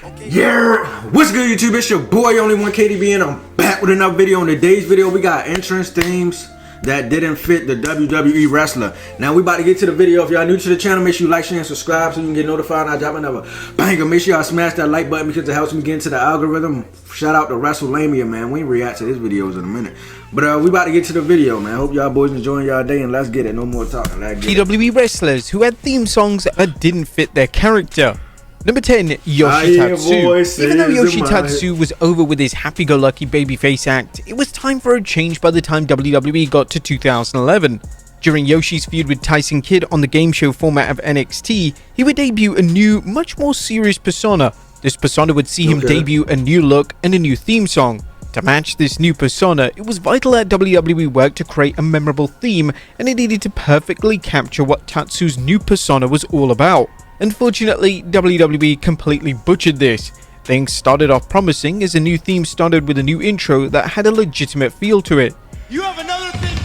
Yeah, what's good YouTube? It's your boy Only One KDB and I'm back with another video. In today's video we got entrance themes that didn't fit the WWE wrestler. Now we about to get to the video. If y'all new to the channel, make sure you like, share, and subscribe so you can get notified when I drop another banger. Make sure y'all smash that like button because it helps me get into the algorithm. Shout out to WrestleLamia, man. We react to his videos in a minute. But we about to get to the video, man. Hope y'all boys enjoying y'all day and let's get it. No more talking. WWE wrestlers who had theme songs that didn't fit their character. Number 10, Yoshitatsu. Even though Yoshitatsu was over with his happy-go-lucky babyface act, it was time for a change by the time WWE got to 2011. During Yoshi's feud with Tyson Kidd on the game show format of NXT, he would debut a new, much more serious persona. This persona would see him debut a new look and a new theme song. To match this new persona, it was vital that WWE worked to create a memorable theme, and it needed to perfectly capture what Tatsu's new persona was all about. Unfortunately, WWE completely butchered this. Things started off promising as a new theme started with a new intro that had a legitimate feel to it. You have another thing?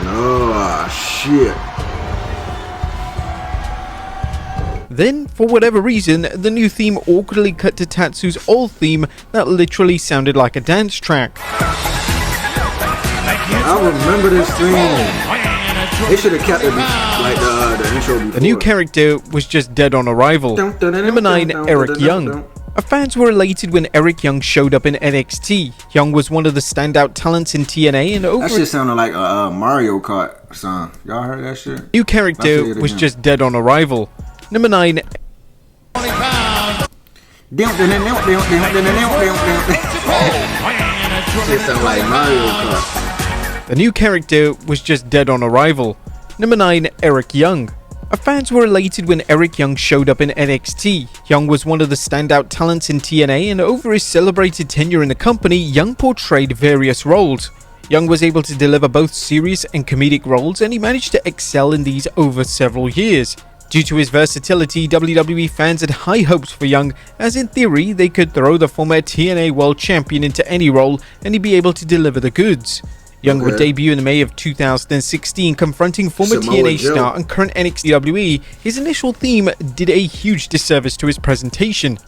Oh, shit. Then, for whatever reason, the new theme awkwardly cut to Tatsu's old theme that literally sounded like a dance track. I remember this theme. They should have kept it like the intro before. The new character was just dead on arrival. Number 9, Eric Young. Our fans were elated when Eric Young showed up in NXT. Young was one of the standout talents in TNA and over... That shit sounded like a Mario Kart song. Y'all heard that shit? New character was just dead on arrival. Number 9... Shit sound like Mario Kart. The new character was just dead on arrival. Number 9, Eric Young. Our fans were elated when Eric Young showed up in NXT. Young was one of the standout talents in TNA and over his celebrated tenure in the company, Young portrayed various roles. Young was able to deliver both serious and comedic roles and he managed to excel in these over several years. Due to his versatility, WWE fans had high hopes for Young, as in theory they could throw the former TNA World Champion into any role and he'd be able to deliver the goods. Young would debut in May of 2016, confronting former TNA star and current NXT WWE. His initial theme did a huge disservice to his presentation.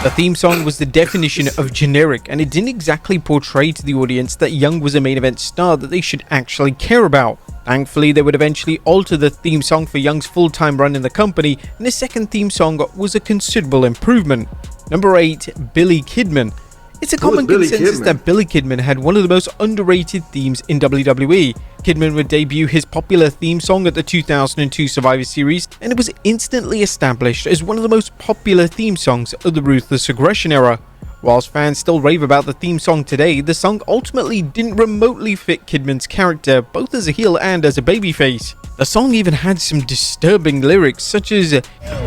The theme song was the definition of generic, and it didn't exactly portray to the audience that Young was a main event star that they should actually care about. Thankfully, they would eventually alter the theme song for Young's full-time run in the company, and his second theme song was a considerable improvement. Number 8, Billy Kidman. It's a common consensus that Billy Kidman had one of the most underrated themes in WWE. Kidman would debut his popular theme song at the 2002 Survivor Series, and it was instantly established as one of the most popular theme songs of the Ruthless Aggression era. Whilst fans still rave about the theme song today, the song ultimately didn't remotely fit Kidman's character, both as a heel and as a babyface. The song even had some disturbing lyrics, such as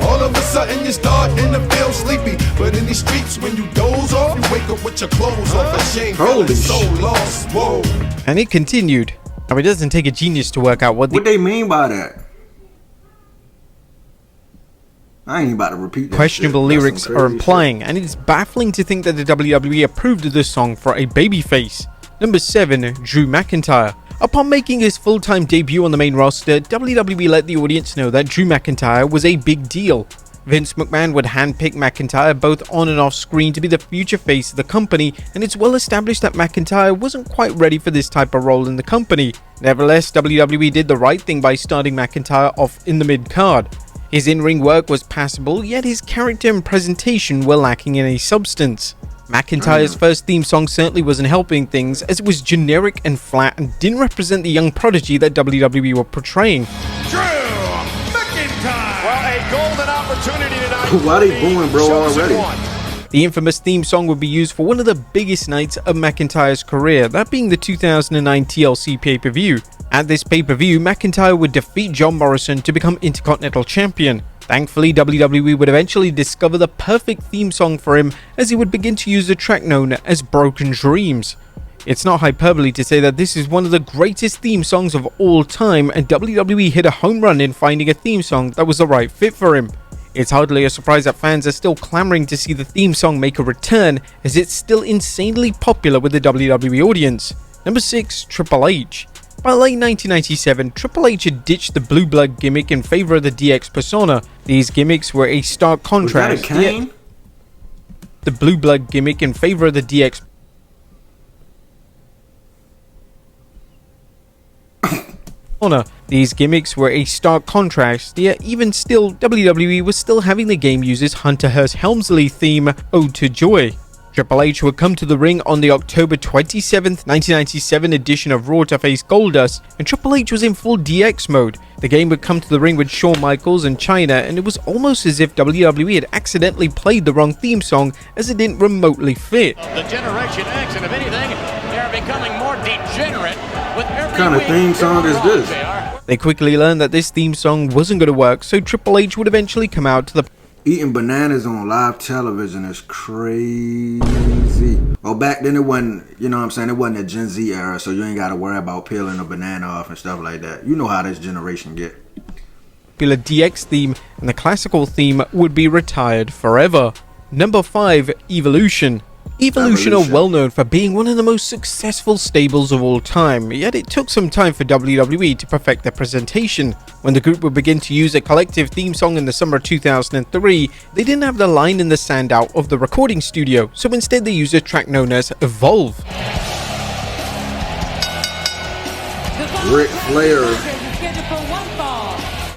all of a sudden you start to feel sleepy, but in these streets when you doze off, you wake up with your clothes off, ashamed, feeling so lost. Whoa. And it continued. Now it doesn't take a genius to work out what they mean by that. I ain't about to repeat that. Questionable lyrics are implying, and it's baffling to think that the WWE approved of this song for a babyface. Number 7, Drew McIntyre. Upon making his full-time debut on the main roster, WWE let the audience know that Drew McIntyre was a big deal. Vince McMahon would handpick McIntyre both on and off screen to be the future face of the company, and it's well established that McIntyre wasn't quite ready for this type of role in the company. Nevertheless, WWE did the right thing by starting McIntyre off in the mid-card. His in-ring work was passable, yet his character and presentation were lacking in any substance. McIntyre's first theme song certainly wasn't helping things, as it was generic and flat and didn't represent the young prodigy that WWE were portraying. Drew McIntyre! Well, a golden opportunity tonight. Why they booing, bro, already? The infamous theme song would be used for one of the biggest nights of McIntyre's career, that being the 2009 TLC pay-per-view. At this pay-per-view, McIntyre would defeat John Morrison to become Intercontinental Champion. Thankfully, WWE would eventually discover the perfect theme song for him, as he would begin to use the track known as Broken Dreams. It's not hyperbole to say that this is one of the greatest theme songs of all time, and WWE hit a home run in finding a theme song that was the right fit for him. It's hardly a surprise that fans are still clamoring to see the theme song make a return, as it's still insanely popular with the WWE audience. Number 6, Triple H. By late 1997, Triple H had ditched the Blue Blood gimmick in favor of the DX persona. These gimmicks were a stark contrast. Was that a cane? The Blue Blood gimmick in favor of the DX persona. These gimmicks were a stark contrast, yet even still, WWE was still having the game use its Hunter Hearst Helmsley theme, Ode to Joy. Triple H would come to the ring on the October 27th, 1997 edition of Raw to face Goldust, and Triple H was in full DX mode. The game would come to the ring with Shawn Michaels and Chyna, and it was almost as if WWE had accidentally played the wrong theme song, as it didn't remotely fit. The Generation X, and if anything, they're becoming more degenerate with every What kind of theme song is this? They quickly learned that this theme song wasn't going to work, so Triple H would eventually come out to the Eating bananas on live television is crazy. Well, back then it wasn't, you know what I'm saying, it wasn't a Gen Z era, so you ain't got to worry about peeling a banana off and stuff like that. You know how this generation get. popular DX theme, and the classical theme would be retired forever. Number 5, Evolution. Evolution are well known for being one of the most successful stables of all time, yet it took some time for WWE to perfect their presentation. When the group would begin to use a collective theme song in the summer of 2003, they didn't have the line in the sand out of the recording studio, so instead they used a track known as Evolve. Ric Flair.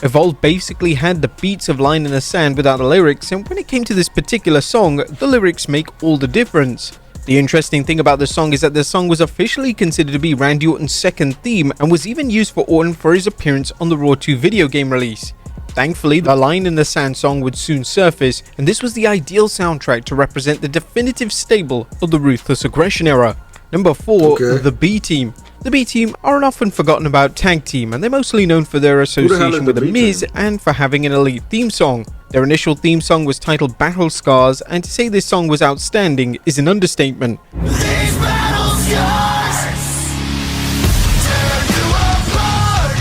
Evolve basically had the beats of Line in the Sand without the lyrics, and when it came to this particular song, the lyrics make all the difference. The interesting thing about the song is that the song was officially considered to be Randy Orton's second theme, and was even used for Orton for his appearance on the Raw 2 video game release. Thankfully, the Line in the Sand song would soon surface, and this was the ideal soundtrack to represent the definitive stable of the Ruthless Aggression era. Number 4, the B Team. The B Team are an often forgotten about tag team, and they're mostly known for their association with The Miz and for having an elite theme song. Their initial theme song was titled Battle Scars, and to say this song was outstanding is an understatement.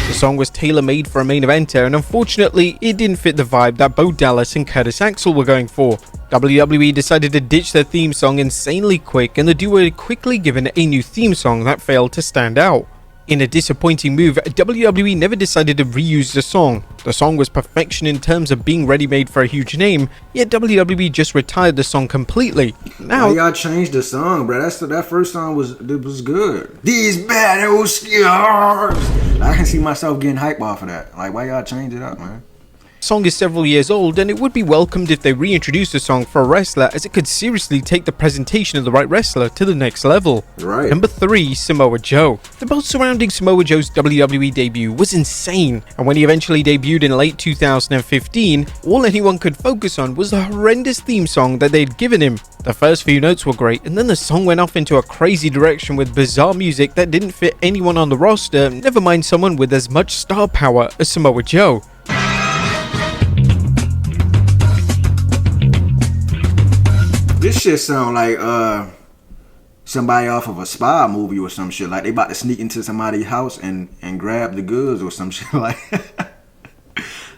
The song was tailor-made for a main eventer, and unfortunately, it didn't fit the vibe that Bo Dallas and Curtis Axel were going for. WWE decided to ditch their theme song insanely quick, and the duo had quickly given a new theme song that failed to stand out. In a disappointing move, WWE never decided to reuse the song. The song was perfection in terms of being ready-made for a huge name, yet WWE just retired the song completely. Now, why y'all changed the song, bro? That first song was good. These battle scars. I can see myself getting hype off of that. Like, why y'all change it up, man? The song is several years old, and it would be welcomed if they reintroduced the song for a wrestler, as it could seriously take the presentation of the right wrestler to the next level. Right. Number 3, Samoa Joe. The buzz surrounding Samoa Joe's WWE debut was insane, and when he eventually debuted in late 2015, all anyone could focus on was the horrendous theme song that they'd given him. The first few notes were great, and then the song went off into a crazy direction with bizarre music that didn't fit anyone on the roster, never mind someone with as much star power as Samoa Joe. This shit sound like somebody off of a spy movie or some shit. Like they about to sneak into somebody's house and grab the goods or some shit like.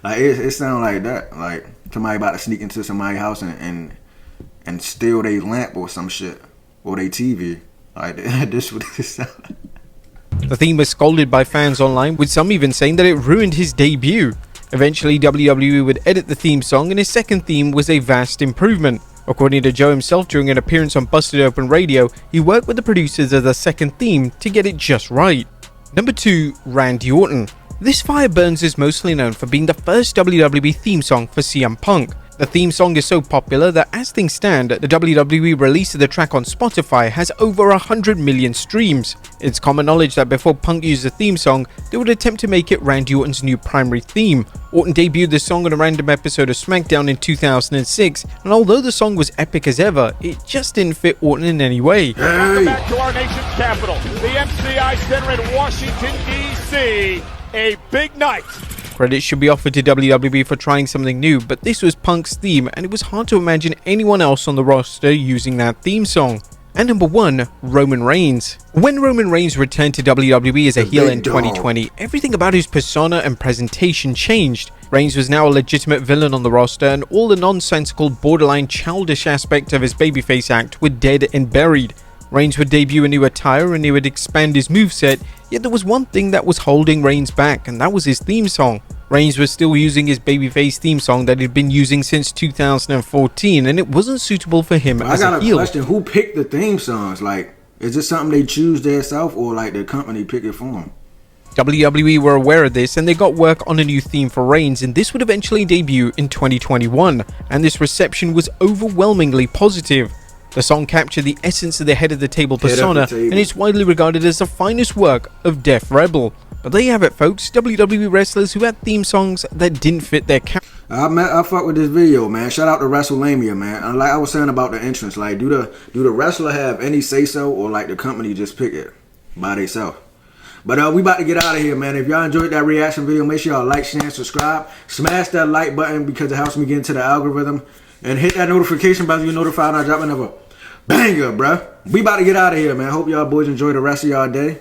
Like it sound like that. Like somebody about to sneak into somebody's house and steal their lamp or some shit or their TV. Like this would sound like. The theme was scolded by fans online, with some even saying that it ruined his debut. Eventually, WWE would edit the theme song, and his second theme was a vast improvement. According to Joe himself, during an appearance on Busted Open Radio, he worked with the producers of the second theme to get it just right. Number 2, Randy Orton. This Fire Burns is mostly known for being the first WWE theme song for CM Punk. The theme song is so popular that as things stand, the WWE release of the track on Spotify has over 100 million streams. It's common knowledge that before Punk used the theme song, they would attempt to make it Randy Orton's new primary theme. Orton debuted the song on a random episode of SmackDown in 2006, and although the song was epic as ever, it just didn't fit Orton in any way. Welcome back to our nation's capital, the MCI Center in Washington, D.C. A big night. Credit should be offered to WWE for trying something new, but this was Punk's theme, and it was hard to imagine anyone else on the roster using that theme song. And number 1, Roman Reigns. When Roman Reigns returned to WWE as a heel in 2020, everything about his persona and presentation changed. Reigns was now a legitimate villain on the roster, and all the nonsensical, borderline childish aspect of his babyface act were dead and buried. Reigns would debut a new attire and he would expand his moveset, yet there was one thing that was holding Reigns back, and that was his theme song. Reigns was still using his babyface theme song that he'd been using since 2014, and it wasn't suitable for him as a heel. I got a question. Who picked the theme songs? Like, is this something they choose themselves, or like the company pick it for them? WWE were aware of this and they got work on a new theme for Reigns, and this would eventually debut in 2021, and this reception was overwhelmingly positive. The song captured the essence of the head of the table persona, and it's widely regarded as the finest work of Def Rebel. But there you have it, folks. WWE wrestlers who had theme songs that didn't fit their character. I fuck with this video, man. Shout out to WrestleMania, man. Like I was saying about the entrance, like do the wrestler have any say so, or like the company just pick it by themselves? But we about to get out of here, man. If y'all enjoyed that reaction video, make sure y'all like, share, and subscribe. Smash that like button because it helps me get into the algorithm. And hit that notification bell so you're notified when I drop another banger, bruh. We about to get out of here, man. Hope y'all boys enjoy the rest of y'all day.